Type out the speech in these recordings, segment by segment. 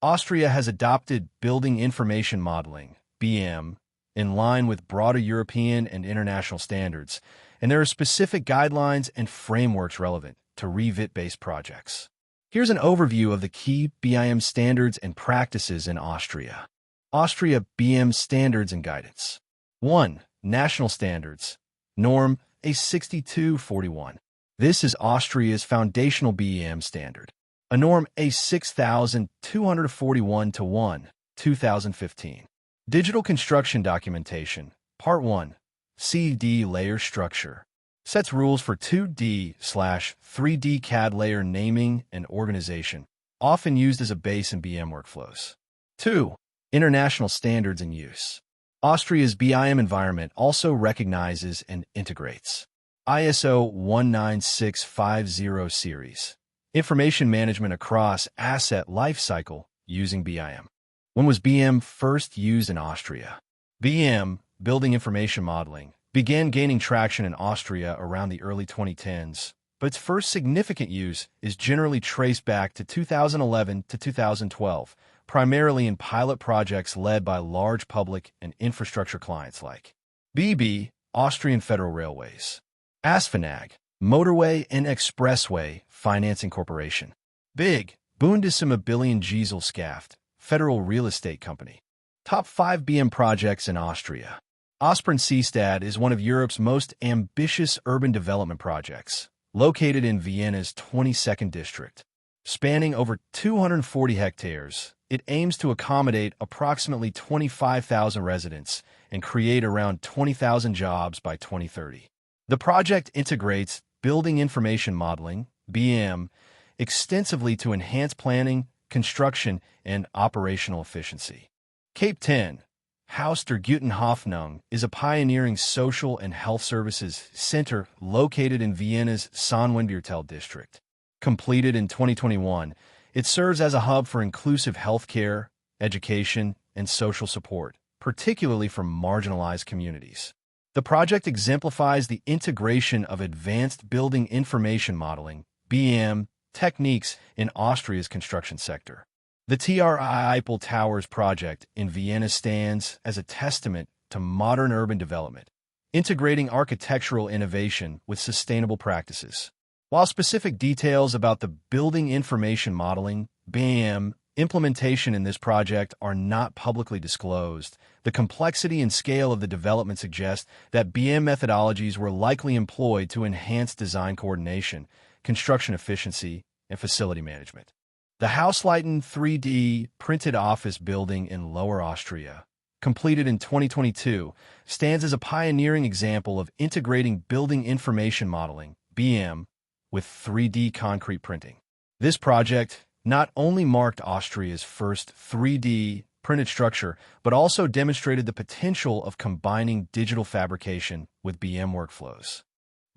Austria has adopted Building Information Modeling, BIM, in line with broader European and international standards, and there are specific guidelines and frameworks relevant to Revit-based projects. Here's an overview of the key BIM standards and practices in Austria. Austria BIM Standards and Guidance. 1. National Standards. Norm A6241. This is Austria's foundational BIM standard. A norm A6241-1, 2015. Digital Construction Documentation. Part 1. CD Layer Structure. Sets rules for 2D/3D CAD layer naming and organization, often used as a base in BIM workflows. 2. International Standards and Use. Austria's BIM environment also recognizes and integrates ISO 19650 series. Information management across asset lifecycle using BIM. When was BIM first used in Austria? BIM, Building Information Modeling, began gaining traction in Austria around the early 2010s, but its first significant use is generally traced back to 2011 to 2012, primarily in pilot projects led by large public and infrastructure clients like BB, Austrian Federal Railways, ASFINAG, Motorway and Expressway Financing Corporation, BIG, Bundesimmobiliengesellschaft, Federal Real Estate Company. Top 5 BIM projects in Austria. Ostbrand-Seestadt is one of Europe's most ambitious urban development projects, located in Vienna's 22nd district. Spanning over 240 hectares, it aims to accommodate approximately 25,000 residents and create around 20,000 jobs by 2030. The project integrates Building Information Modeling, BIM, extensively to enhance planning, construction, and operational efficiency. Cape 10, Haus der Guten Hoffnung, is a pioneering social and health services center located in Vienna's Sonnenwintertal district. Completed in 2021, it serves as a hub for inclusive healthcare, education, and social support, particularly for marginalized communities. The project exemplifies the integration of advanced building information modeling, BIM, techniques in Austria's construction sector. The TRI Eiffel Towers project in Vienna stands as a testament to modern urban development, integrating architectural innovation with sustainable practices. While specific details about the building information modeling, BIM, implementation in this project are not publicly disclosed, the complexity and scale of the development suggest that BIM methodologies were likely employed to enhance design coordination, construction efficiency, and facility management. The Hausleiten 3D printed office building in Lower Austria, completed in 2022, stands as a pioneering example of integrating building information modeling, BIM, with 3D concrete printing. This project not only marked Austria's first 3D printed structure, but also demonstrated the potential of combining digital fabrication with BIM workflows.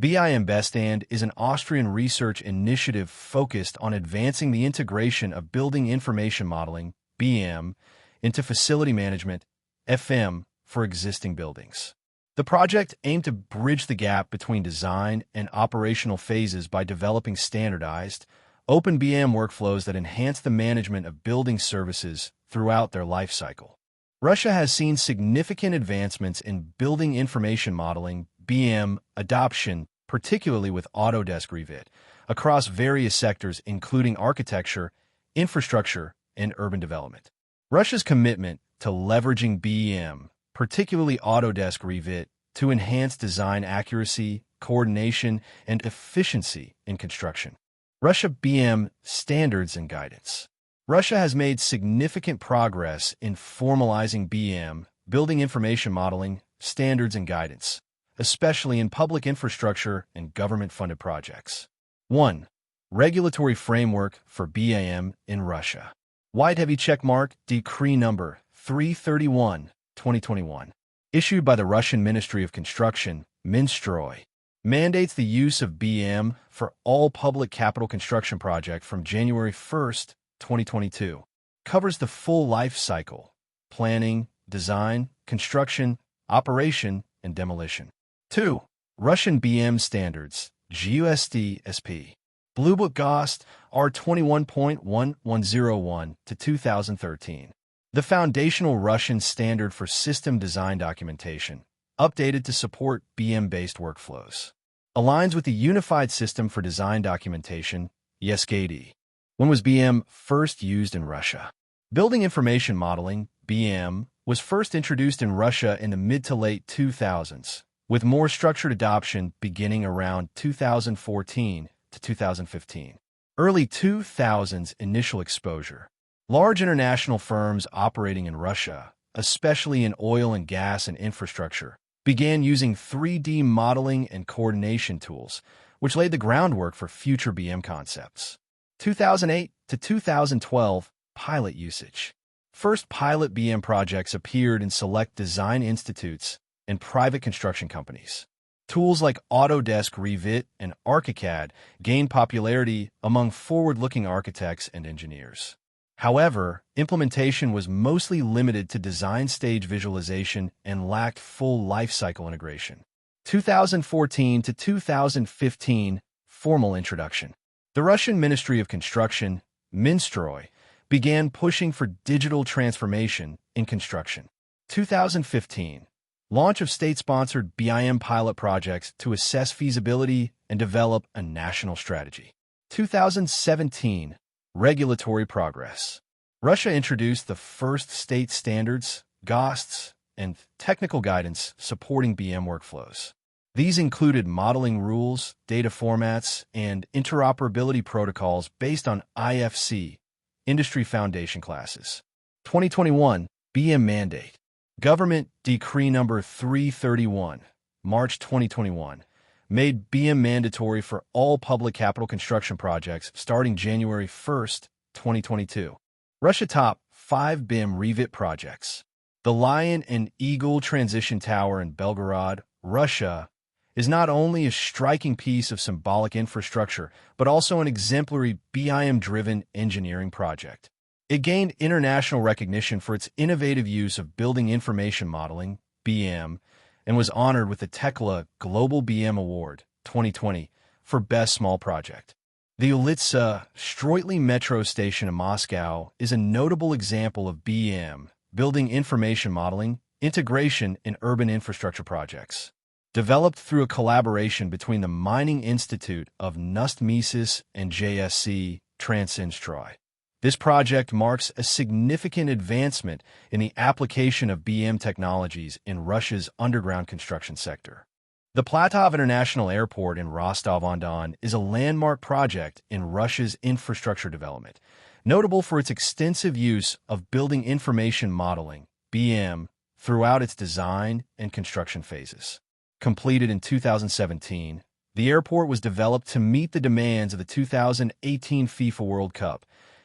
BIM Bestand is an Austrian research initiative focused on advancing the integration of building information modeling, BIM, into facility management, FM, for existing buildings. The project aimed to bridge the gap between design and operational phases by developing standardized, open BIM workflows that enhance the management of building services throughout their life cycle. Russia has seen significant advancements in building information modeling, BIM, adoption, particularly with Autodesk Revit, across various sectors including architecture, infrastructure, and urban development. Russia's commitment to leveraging BIM, particularly Autodesk Revit, to enhance design accuracy, coordination, and efficiency in construction. Russia BIM Standards and Guidance. Russia has made significant progress in formalizing BIM, building information modeling, standards and guidance, especially in public infrastructure and government-funded projects. 1. Regulatory Framework for BIM in Russia. White heavy checkmark Decree Number 331, 2021, issued by the Russian Ministry of Construction, Minstroy, mandates the use of BIM for all public capital construction projects from January 1, 2022. Covers the full life cycle: planning, design, construction, operation, and demolition. 2. Russian BIM Standards, GUSD-SP. Blue Book GOST R21.1101 to 2013. The foundational Russian standard for system design documentation, updated to support BIM-based workflows. Aligns with the Unified System for Design Documentation, YESGD. When was BIM first used in Russia? Building Information Modeling, BIM, was first introduced in Russia in the mid to late 2000s, with more structured adoption beginning around 2014 to 2015. Early 2000s initial exposure. Large international firms operating in Russia, especially in oil and gas and infrastructure, began using 3D modeling and coordination tools, which laid the groundwork for future BIM concepts. 2008 to 2012, pilot usage. First pilot BIM projects appeared in select design institutes and private construction companies. Tools like Autodesk Revit and ArchiCAD gained popularity among forward-looking architects and engineers. However, implementation was mostly limited to design stage visualization and lacked full lifecycle integration. 2014 to 2015, formal introduction. The Russian Ministry of Construction, Minstroy, began pushing for digital transformation in construction. 2015, launch of state-sponsored BIM pilot projects to assess feasibility and develop a national strategy. 2017, regulatory progress. Russia introduced the first state standards, GOSTs, and technical guidance supporting BIM workflows. These included modeling rules, data formats, and interoperability protocols based on IFC, Industry Foundation Classes. 2021, BIM Mandate. Government Decree No. 331, March 2021, made BIM mandatory for all public capital construction projects starting January 1, 2022. Russia top 5 BIM Revit projects. The Lion and Eagle Transition Tower in Belgorod, Russia, is not only a striking piece of symbolic infrastructure, but also an exemplary BIM-driven engineering project. It gained international recognition for its innovative use of building information modeling, BIM, and was honored with the Tekla Global BIM Award 2020 for Best Small Project. The Ulitsa Stroitly Metro Station in Moscow is a notable example of BIM, building information modeling, integration in urban infrastructure projects. Developed through a collaboration between the Mining Institute of Nust-Mises and JSC Transinstroy. This project marks a significant advancement in the application of BIM technologies in Russia's underground construction sector. The Platov International Airport in Rostov-on-Don is a landmark project in Russia's infrastructure development, notable for its extensive use of building information modeling, BIM, throughout its design and construction phases. Completed in 2017, the airport was developed to meet the demands of the 2018 FIFA World Cup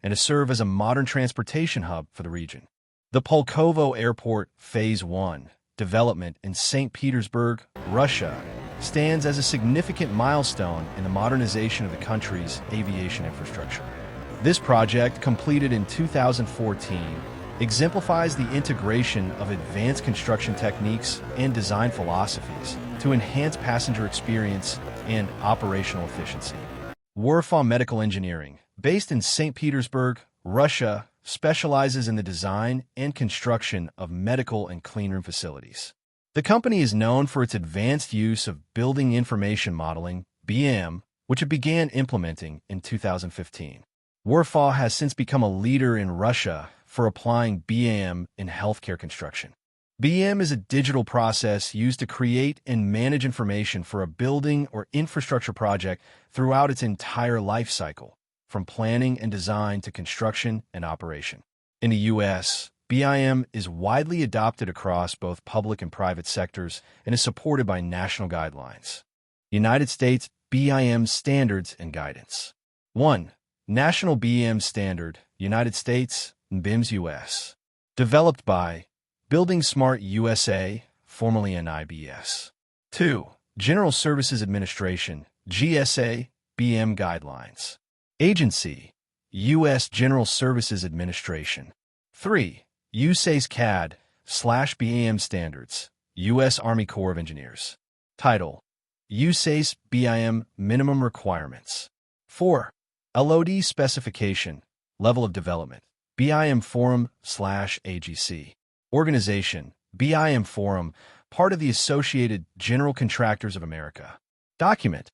and to serve as a modern transportation hub for the region. The Pulkovo Airport Phase 1 development in St. Petersburg, Russia, stands as a significant milestone in the modernization of the country's aviation infrastructure. This project, completed in 2014, exemplifies the integration of advanced construction techniques and design philosophies to enhance passenger experience and operational efficiency. Warsaw Medical Engineering, based in St. Petersburg, Russia, specializes in the design and construction of medical and cleanroom facilities. The company is known for its advanced use of building information modeling, BIM, which it began implementing in 2015. Warsaw has since become a leader in Russia for applying BIM in healthcare construction. BIM is a digital process used to create and manage information for a building or infrastructure project throughout its entire life cycle, from planning and design to construction and operation. In the U.S., BIM is widely adopted across both public and private sectors and is supported by national guidelines. United States BIM Standards and Guidance. 1. National BIM Standard, United States, and BIMS US. Developed by Building Smart USA, formerly NIBS. 2. General Services Administration, GSA, BIM Guidelines. Agency, U.S. General Services Administration. 3. USACE CAD/BIM Standards, U.S. Army Corps of Engineers. Title: USACE BIM Minimum Requirements. 4. LOD specification, level of development, BIM Forum/AGC. Organization, BIM Forum, part of the Associated General Contractors of America. Document,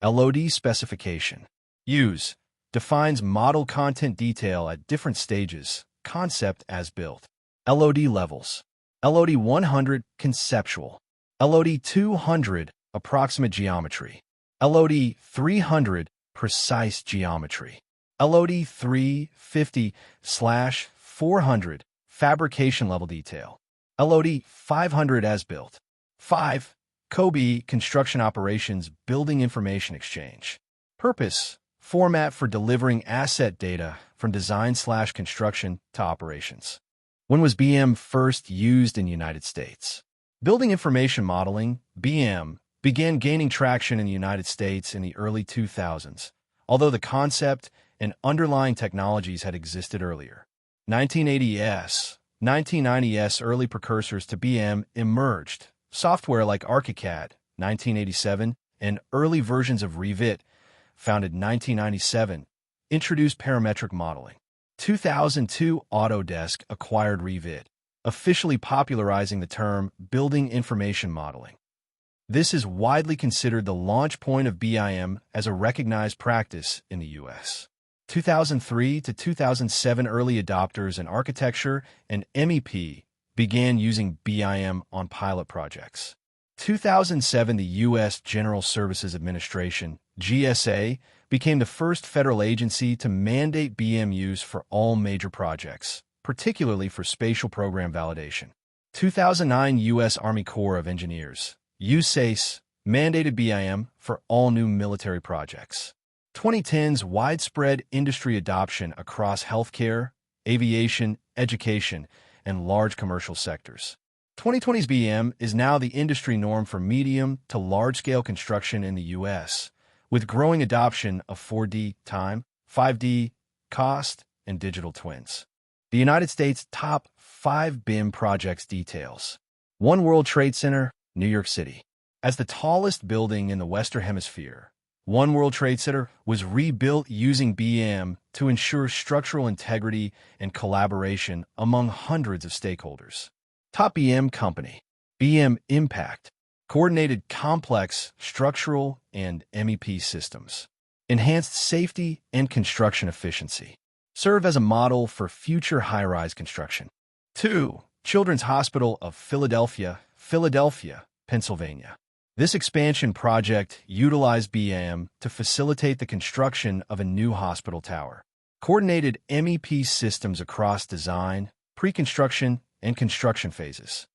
LOD specification. Use, defines model content detail at different stages, concept as built. LOD levels. LOD 100, conceptual. LOD 200, approximate geometry. LOD 300, precise geometry. LOD 350/400, fabrication level detail. LOD 500 as built. 5. COBE, construction operations, building information exchange. Purpose, format for delivering asset data from design/construction to operations. When was BIM first used in the United States? Building information modeling, BIM, began gaining traction in the United States in the early 2000s, although the concept and underlying technologies had existed earlier. 1990s early precursors to BIM emerged. Software like ArchiCAD, 1987, and early versions of Revit, founded 1997, introduced parametric modeling. 2002, Autodesk acquired Revit, officially popularizing the term building information modeling. This is widely considered the launch point of BIM as a recognized practice in the U.S. 2003 to 2007 early adopters in architecture and MEP began using BIM on pilot projects. 2007, the U.S. General Services Administration, GSA, became the first federal agency to mandate BIM use for all major projects, particularly for spatial program validation. 2009, U.S. Army Corps of Engineers, USACE, mandated BIM for all new military projects. 2010's widespread industry adoption across healthcare, aviation, education, and large commercial sectors. 2020's BIM is now the industry norm for medium to large-scale construction in the U.S., with growing adoption of 4D time, 5D cost, and digital twins. The United States' top 5 BIM projects details. One World Trade Center, New York City. As the tallest building in the Western Hemisphere, One World Trade Center was rebuilt using BIM to ensure structural integrity and collaboration among hundreds of stakeholders. Top BIM company. BIM Impact. Coordinated complex structural and MEP systems. Enhanced safety and construction efficiency. Serve as a model for future high-rise construction. 2. Children's Hospital of Philadelphia, Pennsylvania. This expansion project utilized BIM to facilitate the construction of a new hospital tower. Coordinated MEP systems across design, pre-construction, and construction phases.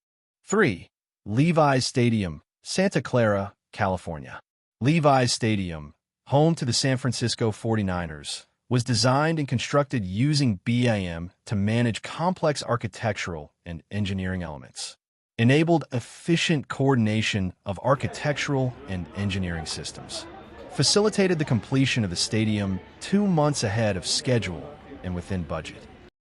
3. Levi's Stadium, Santa Clara, California. Levi's Stadium, home to the San Francisco 49ers, was designed and constructed using BIM to manage complex architectural and engineering elements. Enabled efficient coordination of architectural and engineering systems. Facilitated the completion of the stadium 2 months ahead of schedule and within budget.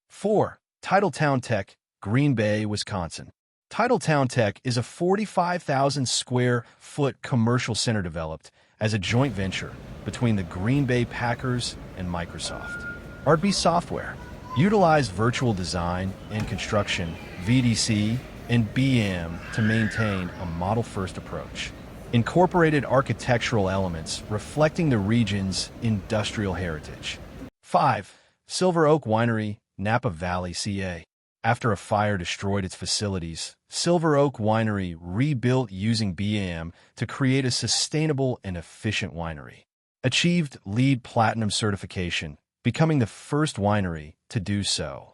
4. Titletown Tech, Green Bay, Wisconsin. Titletown Tech is a 45,000 square foot commercial center developed as a joint venture between the Green Bay Packers and Microsoft. RB Software utilized virtual design and construction, VDC, and BIM to maintain a model-first approach. Incorporated architectural elements reflecting the region's industrial heritage. 5. Silver Oak Winery, Napa Valley, CA. After a fire destroyed its facilities, Silver Oak Winery rebuilt using BIM to create a sustainable and efficient winery. Achieved LEED Platinum certification, becoming the first winery to do so.